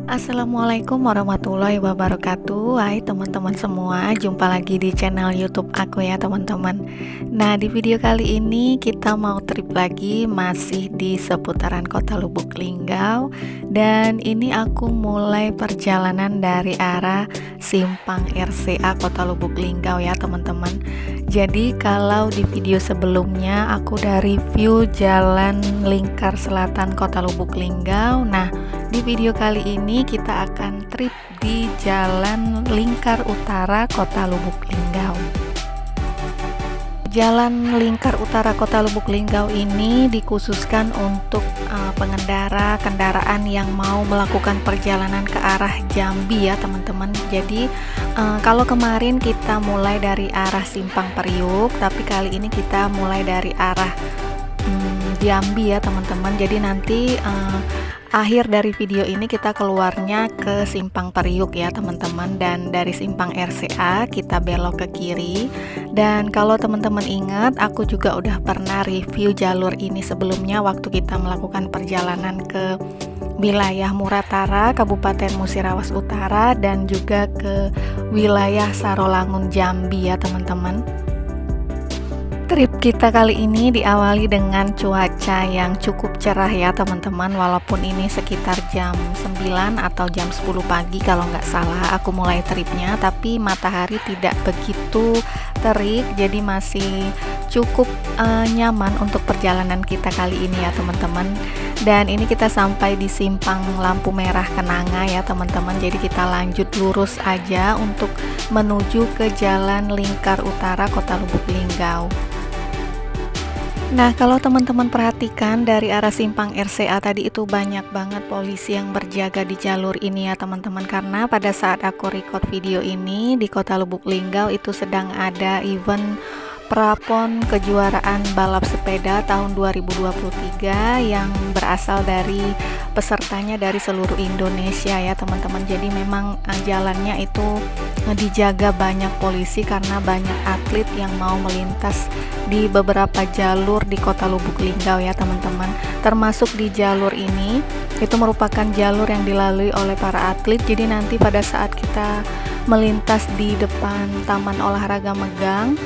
Assalamualaikum warahmatullahi wabarakatuh. Hai teman-teman semua, jumpa lagi di channel YouTube aku ya teman-teman. Nah, di video kali ini kita mau trip lagi, masih di seputaran Kota Lubuk Linggau. Dan ini aku mulai perjalanan dari arah Simpang RCA Kota Lubuk Linggau ya teman-teman. Jadi kalau di video sebelumnya aku udah review Jalan Lingkar Selatan Kota Lubuk Linggau. Nah, di video kali ini kita akan trip di Jalan Lingkar Utara Kota Lubuk Linggau. Jalan Lingkar Utara Kota Lubuk Linggau ini dikhususkan untuk pengendara kendaraan yang mau melakukan perjalanan ke arah Jambi ya teman-teman. Jadi kalau kemarin kita mulai dari arah Simpang Periuk, tapi kali ini kita mulai dari arah Jambi ya teman-teman. Jadi nanti akhir dari video ini kita keluarnya ke Simpang Periuk ya teman-teman, dan dari Simpang RCA kita belok ke kiri. Dan kalau teman-teman ingat, aku juga udah pernah review jalur ini sebelumnya waktu kita melakukan perjalanan ke wilayah Muratara, Kabupaten Musirawas Utara, dan juga ke wilayah Sarolangun Jambi ya teman-teman. Trip kita kali ini diawali dengan cuaca yang cukup cerah ya teman-teman. Walaupun ini sekitar jam 9 atau jam 10 pagi kalau nggak salah aku mulai tripnya, tapi matahari tidak begitu terik, jadi masih cukup nyaman untuk perjalanan kita kali ini ya teman-teman. Dan ini kita sampai di Simpang Lampu Merah Kenanga ya teman-teman. Jadi kita lanjut lurus aja untuk menuju ke Jalan Lingkar Utara Kota Lubuk Linggau. Nah, kalau teman-teman perhatikan dari arah Simpang RCA tadi itu banyak banget polisi yang berjaga di jalur ini ya teman-teman, karena pada saat aku record video ini di Kota Lubuk Linggau itu sedang ada event prapon kejuaraan balap sepeda tahun 2023 yang berasal dari pesertanya dari seluruh Indonesia ya teman-teman. Jadi memang jalannya itu dijaga banyak polisi karena banyak atlet yang mau melintas di beberapa jalur di Kota Lubuk Linggau ya teman-teman. Termasuk di jalur ini itu merupakan jalur yang dilalui oleh para atlet. Jadi nanti pada saat kita melintas di depan Taman Olahraga Megang,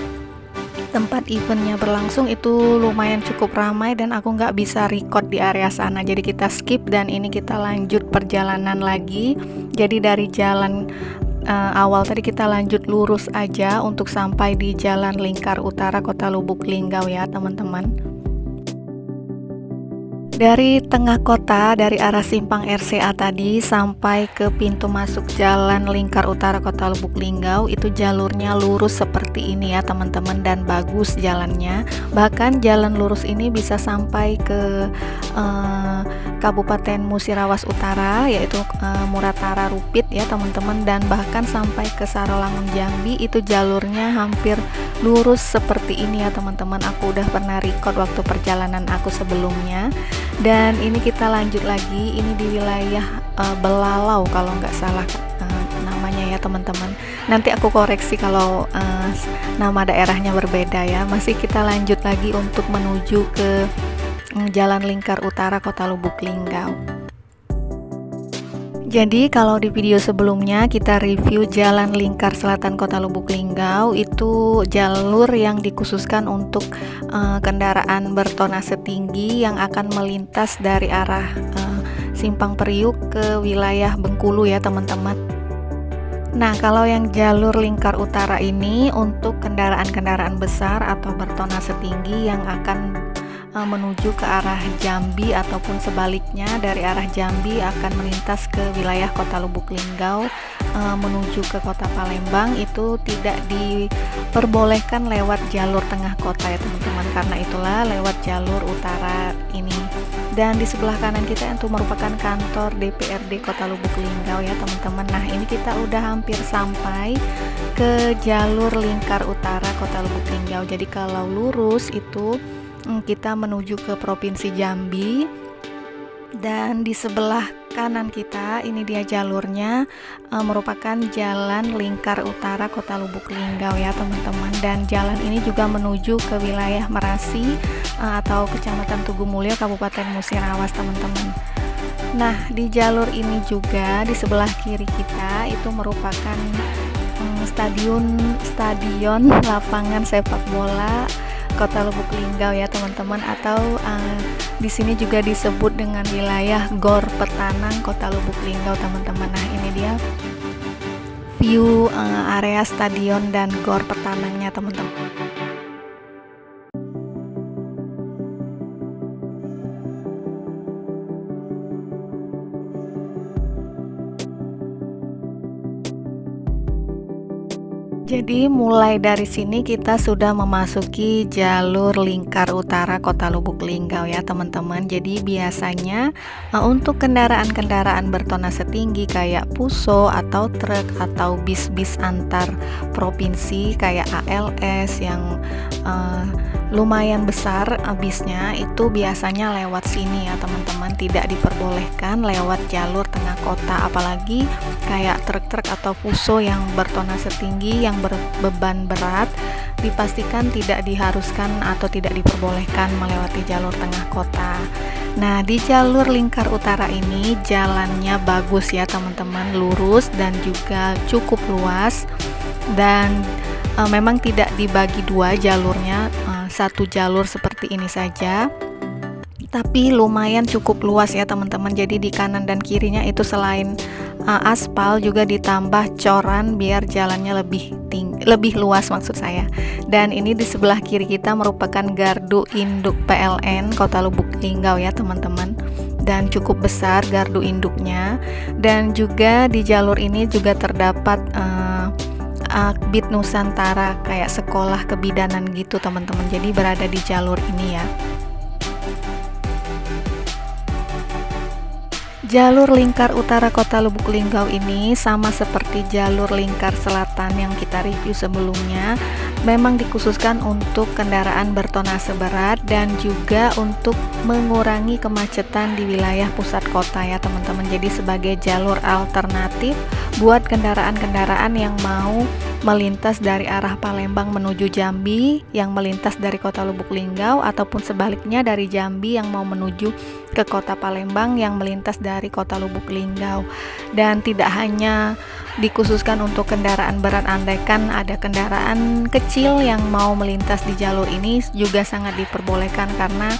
tempat eventnya berlangsung, itu lumayan cukup ramai dan aku nggak bisa record di area sana, jadi kita skip dan ini kita lanjut perjalanan lagi. Jadi dari jalan awal tadi kita lanjut lurus aja untuk sampai di Jalan Lingkar Utara Kota Lubuk Linggau ya teman-teman. Dari tengah kota, dari arah Simpang RCA tadi sampai ke pintu masuk Jalan Lingkar Utara Kota Lubuk Linggau, itu jalurnya lurus seperti ini ya teman-teman, dan bagus jalannya. Bahkan jalan lurus ini bisa sampai ke Kabupaten Musirawas Utara, yaitu Muratara Rupit ya teman-teman, dan bahkan sampai ke Sarolangun Jambi itu jalurnya hampir lurus seperti ini ya teman-teman. Aku udah pernah record waktu perjalanan aku sebelumnya. Dan ini kita lanjut lagi, ini di wilayah Belalau kalau nggak salah namanya ya teman-teman. Nanti aku koreksi kalau nama daerahnya berbeda ya. Masih kita lanjut lagi untuk menuju ke Jalan Lingkar Utara Kota Lubuk Linggau. Jadi kalau di video sebelumnya kita review Jalan Lingkar Selatan Kota Lubuk Linggau, itu jalur yang dikhususkan untuk kendaraan bertonase tinggi yang akan melintas dari arah Simpang Periuk ke wilayah Bengkulu ya teman-teman. Nah, kalau yang jalur Lingkar Utara ini untuk kendaraan-kendaraan besar atau bertonase tinggi yang akan menuju ke arah Jambi ataupun sebaliknya dari arah Jambi akan melintas ke wilayah Kota Lubuk Linggau menuju ke Kota Palembang, itu tidak diperbolehkan lewat jalur tengah kota ya teman-teman, karena itulah lewat jalur utara ini. Dan di sebelah kanan kita itu merupakan kantor DPRD Kota Lubuk Linggau ya teman-teman. Nah, ini kita udah hampir sampai ke jalur Lingkar Utara Kota Lubuk Linggau. Jadi kalau lurus itu kita menuju ke Provinsi Jambi, dan di sebelah kanan kita ini dia jalurnya merupakan Jalan Lingkar Utara Kota Lubuk Linggau ya teman-teman. Dan jalan ini juga menuju ke wilayah Merasi atau Kecamatan Tugu Mulyo, Kabupaten Musirawas teman-teman. Nah, di jalur ini juga di sebelah kiri kita itu merupakan stadion stadion lapangan sepak bola Kota Lubuk Linggau ya teman-teman, atau di sini juga disebut dengan wilayah Gor Petanang Kota Lubuk Linggau teman-teman. Nah, ini dia view area stadion dan Gor Petanangnya teman-teman. Jadi mulai dari sini kita sudah memasuki jalur lingkar utara Kota Lubuk Linggau ya teman-teman. Jadi biasanya untuk kendaraan-kendaraan bertona setinggi kayak Puso atau truk atau bis-bis antar provinsi kayak ALS yang lumayan besar bisnya itu biasanya lewat sini ya teman-teman, tidak diperbolehkan lewat jalur tengah kota, apalagi kayak truk-truk atau Fuso yang bertona setinggi yang berbeban berat dipastikan tidak diharuskan atau tidak diperbolehkan melewati jalur tengah kota. Nah, di jalur lingkar utara ini jalannya bagus ya teman-teman, lurus dan juga cukup luas, dan memang tidak dibagi dua jalurnya, satu jalur seperti ini saja, tapi lumayan cukup luas ya teman-teman. Jadi di kanan dan kirinya itu selain aspal juga ditambah coran biar jalannya lebih luas maksud saya. Dan ini di sebelah kiri kita merupakan gardu induk PLN Kota Lubuk Linggau ya teman-teman, dan cukup besar gardu induknya. Dan juga di jalur ini juga terdapat Akbid Nusantara kayak sekolah kebidanan gitu teman-teman, jadi berada di jalur ini ya. Jalur lingkar utara Kota Lubuk Linggau ini sama seperti jalur lingkar selatan yang kita review sebelumnya, memang dikhususkan untuk kendaraan bertonase berat dan juga untuk mengurangi kemacetan di wilayah pusat kota ya teman-teman. Jadi sebagai jalur alternatif buat kendaraan-kendaraan yang mau melintas dari arah Palembang menuju Jambi, yang melintas dari Kota Lubuk Linggau, ataupun sebaliknya dari Jambi yang mau menuju ke Kota Palembang yang melintas dari Kota Lubuk Linggau. Dan tidak hanya dikhususkan untuk kendaraan berat, andaikan ada kendaraan kecil yang mau melintas di jalur ini juga sangat diperbolehkan, karena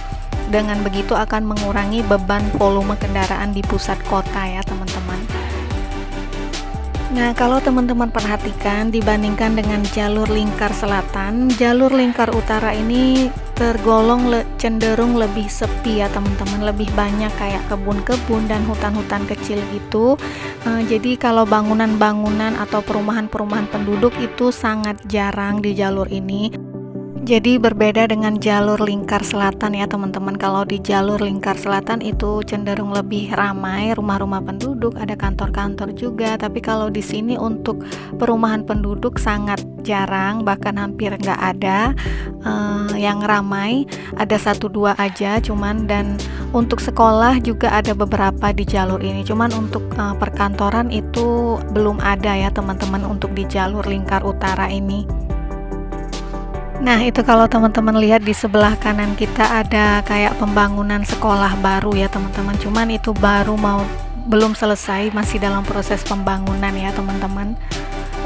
dengan begitu akan mengurangi beban volume kendaraan di pusat kota ya teman-teman. Nah, kalau teman-teman perhatikan dibandingkan dengan jalur lingkar selatan, jalur lingkar utara ini tergolong cenderung lebih sepi ya teman-teman, lebih banyak kayak kebun-kebun dan hutan-hutan kecil gitu. Jadi kalau bangunan-bangunan atau perumahan-perumahan penduduk itu sangat jarang di jalur ini. Jadi berbeda dengan jalur lingkar selatan ya teman-teman. Kalau di jalur lingkar selatan itu cenderung lebih ramai, rumah-rumah penduduk, ada kantor-kantor juga. Tapi kalau di sini untuk perumahan penduduk sangat jarang, bahkan hampir nggak ada yang ramai. Ada 1-2 aja cuman, dan untuk sekolah juga ada beberapa di jalur ini. Cuman untuk perkantoran itu belum ada ya teman-teman untuk di jalur lingkar utara ini. Nah, itu kalau teman-teman lihat di sebelah kanan kita ada kayak pembangunan sekolah baru ya teman-teman. Cuman itu belum selesai, masih dalam proses pembangunan ya teman-teman.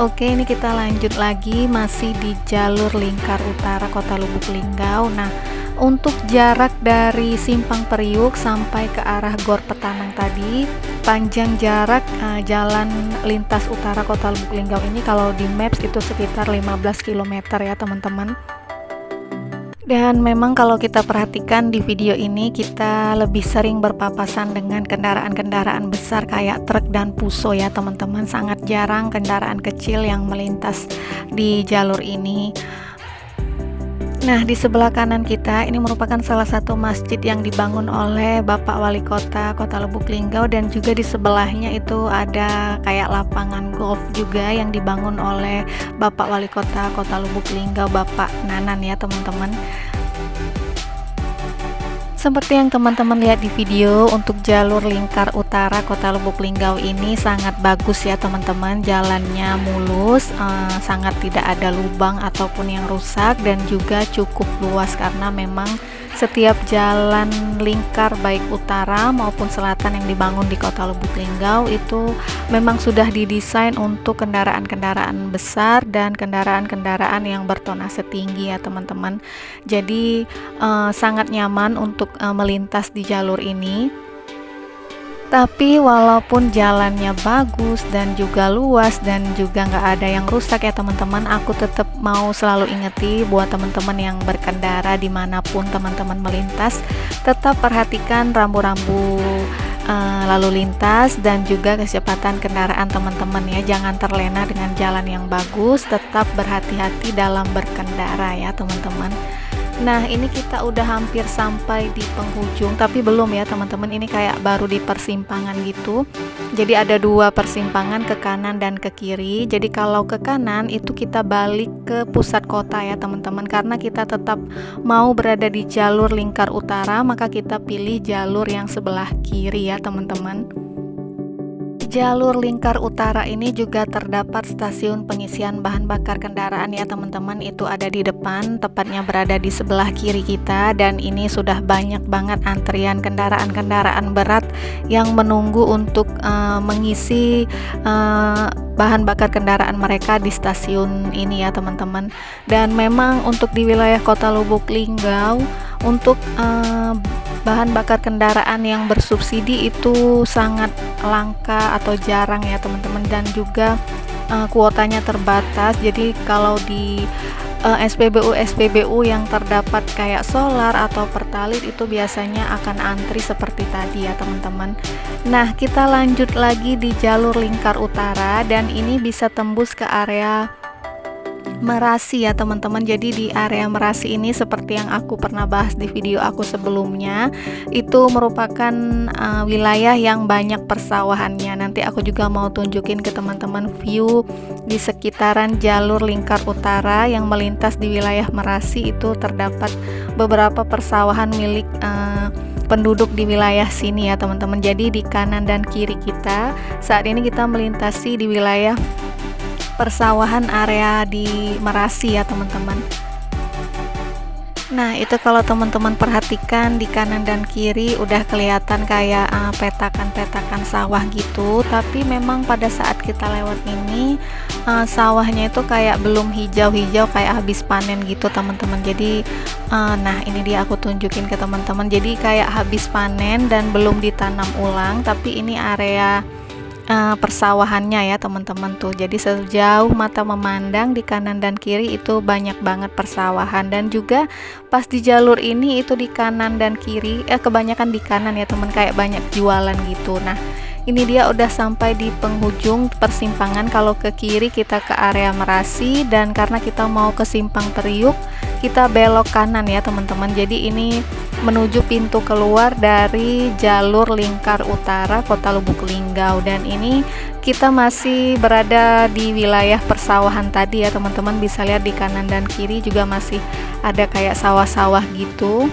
Oke, ini kita lanjut lagi, masih di jalur lingkar utara Kota Lubuk Linggau. Nah, untuk jarak dari Simpang Periuk sampai ke arah Gor Petanang tadi, panjang jarak jalan lintas utara Kota Lubuk Linggau ini kalau di Maps itu sekitar 15 km ya teman-teman. Dan memang kalau kita perhatikan di video ini, kita lebih sering berpapasan dengan kendaraan-kendaraan besar kayak truk dan Puso ya teman-teman. Sangat jarang kendaraan kecil yang melintas di jalur ini. Nah, di sebelah kanan kita ini merupakan salah satu masjid yang dibangun oleh Bapak Wali Kota Kota Lubuk Linggau, dan juga di sebelahnya itu ada kayak lapangan golf juga yang dibangun oleh Bapak Wali Kota Kota Lubuk Linggau, Bapak Nanan ya teman-teman. Seperti yang teman-teman lihat di video, untuk jalur lingkar utara Kota Lubuk Linggau ini sangat bagus ya teman-teman. Jalannya mulus, sangat tidak ada lubang ataupun yang rusak, dan juga cukup luas karena memang setiap jalan lingkar baik utara maupun selatan yang dibangun di Kota Lubuk Linggau itu memang sudah didesain untuk kendaraan-kendaraan besar dan kendaraan-kendaraan yang bertonase tinggi ya teman-teman. Jadi sangat nyaman untuk melintas di jalur ini. Tapi walaupun jalannya bagus dan juga luas dan juga nggak ada yang rusak ya teman-teman, aku tetap mau selalu ingeti buat teman-teman yang berkendara dimanapun teman-teman melintas, tetap perhatikan rambu-rambu lalu lintas dan juga kecepatan kendaraan teman-teman ya. Jangan terlena dengan jalan yang bagus, tetap berhati-hati dalam berkendara ya teman-teman. Nah, ini kita udah hampir sampai di penghujung, tapi belum ya teman-teman, ini kayak baru di persimpangan gitu. Jadi ada dua persimpangan, ke kanan dan ke kiri. Jadi kalau ke kanan itu kita balik ke pusat kota ya teman-teman, karena kita tetap mau berada di jalur lingkar utara, maka kita pilih jalur yang sebelah kiri ya teman-teman. Jalur lingkar utara ini juga terdapat stasiun pengisian bahan bakar kendaraan ya teman-teman. Itu ada di depan, tepatnya berada di sebelah kiri kita, dan ini sudah banyak banget antrian kendaraan-kendaraan berat yang menunggu untuk mengisi bahan bakar kendaraan mereka di stasiun ini ya teman-teman. Dan memang untuk di wilayah Kota Lubuk Linggau untuk bahan bakar kendaraan yang bersubsidi itu sangat langka atau jarang ya teman-teman, dan juga kuotanya terbatas. Jadi kalau di SPBU yang terdapat kayak solar atau pertalit itu biasanya akan antri seperti tadi ya teman-teman. Nah, kita lanjut lagi di jalur lingkar utara, dan ini bisa tembus ke area Merasi ya teman-teman. Jadi di area Merasi ini seperti yang aku pernah bahas di video aku sebelumnya, itu merupakan wilayah yang banyak persawahannya. Nanti aku juga mau tunjukin ke teman-teman view di sekitaran jalur lingkar utara yang melintas di wilayah Merasi. Itu terdapat beberapa persawahan milik penduduk di wilayah sini ya teman-teman. Jadi di kanan dan kiri kita saat ini kita melintasi di wilayah persawahan area di Merasi ya teman-teman. Nah, itu kalau teman-teman perhatikan di kanan dan kiri udah kelihatan kayak petakan-petakan sawah gitu, tapi memang pada saat kita lewat ini sawahnya itu kayak belum hijau-hijau, kayak habis panen gitu teman-teman. Jadi nah ini dia aku tunjukin ke teman-teman, jadi kayak habis panen dan belum ditanam ulang, tapi ini area persawahannya ya teman-teman tuh. Jadi sejauh mata memandang di kanan dan kiri itu banyak banget persawahan, dan juga pas di jalur ini itu di kanan dan kiri kebanyakan di kanan ya teman, kayak banyak jualan gitu. Nah, ini dia udah sampai di penghujung persimpangan. Kalau ke kiri kita ke area Merasi, dan karena kita mau ke Simpang Periuk kita belok kanan ya teman-teman. Jadi ini menuju pintu keluar dari jalur lingkar utara Kota Lubuk Linggau, dan ini kita masih berada di wilayah persawahan tadi ya teman-teman. Bisa lihat di kanan dan kiri juga masih ada kayak sawah-sawah gitu.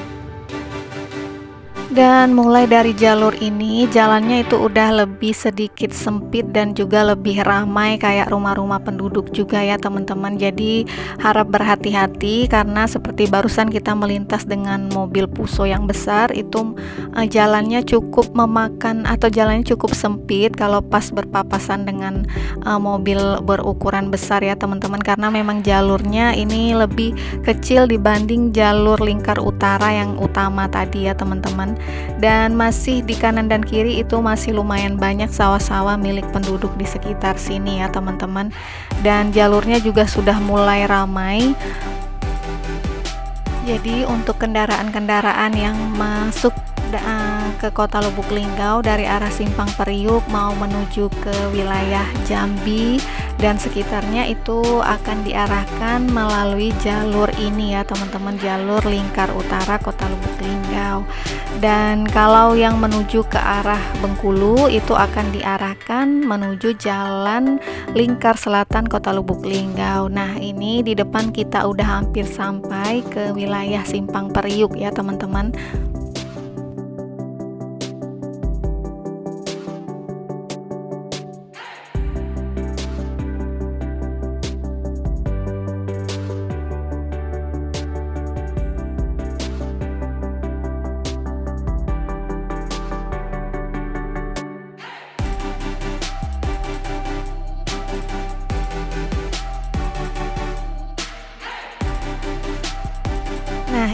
Dan mulai dari jalur ini jalannya itu udah lebih sedikit sempit dan juga lebih ramai kayak rumah-rumah penduduk juga ya teman-teman. Jadi harap berhati-hati karena seperti barusan kita melintas dengan mobil Puso yang besar, itu jalannya cukup memakan atau jalannya cukup sempit kalau pas berpapasan dengan mobil berukuran besar ya teman-teman, karena memang jalurnya ini lebih kecil dibanding jalur lingkar utara yang utama tadi ya teman-teman. Dan masih di kanan dan kiri itu masih lumayan banyak sawah-sawah milik penduduk di sekitar sini ya teman-teman, dan jalurnya juga sudah mulai ramai. Jadi untuk kendaraan-kendaraan yang masuk ke Kota Lubuk Linggau dari arah Simpang Periuk mau menuju ke wilayah Jambi dan sekitarnya itu akan diarahkan melalui jalur ini ya teman-teman, jalur lingkar utara Kota Lubuk Linggau. Dan kalau yang menuju ke arah Bengkulu itu akan diarahkan menuju jalan lingkar selatan Kota Lubuk Linggau. Nah, ini di depan kita udah hampir sampai ke wilayah Simpang Periuk ya teman-teman.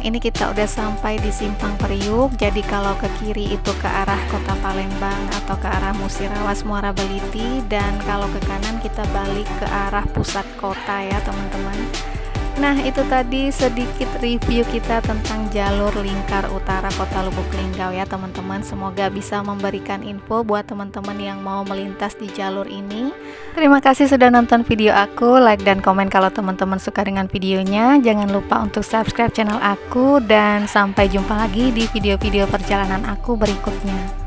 Nah, ini kita udah sampai di Simpang Periuk. Jadi kalau ke kiri itu ke arah Kota Palembang atau ke arah Musirawas Muara Beliti, dan kalau ke kanan kita balik ke arah pusat kota ya teman-teman. Nah, itu tadi sedikit review kita tentang jalur lingkar utara Kota Lubuk Linggau ya teman-teman. Semoga bisa memberikan info buat teman-teman yang mau melintas di jalur ini. Terima kasih sudah nonton video aku, like dan komen kalau teman-teman suka dengan videonya. Jangan lupa untuk subscribe channel aku, dan sampai jumpa lagi di video-video perjalanan aku berikutnya.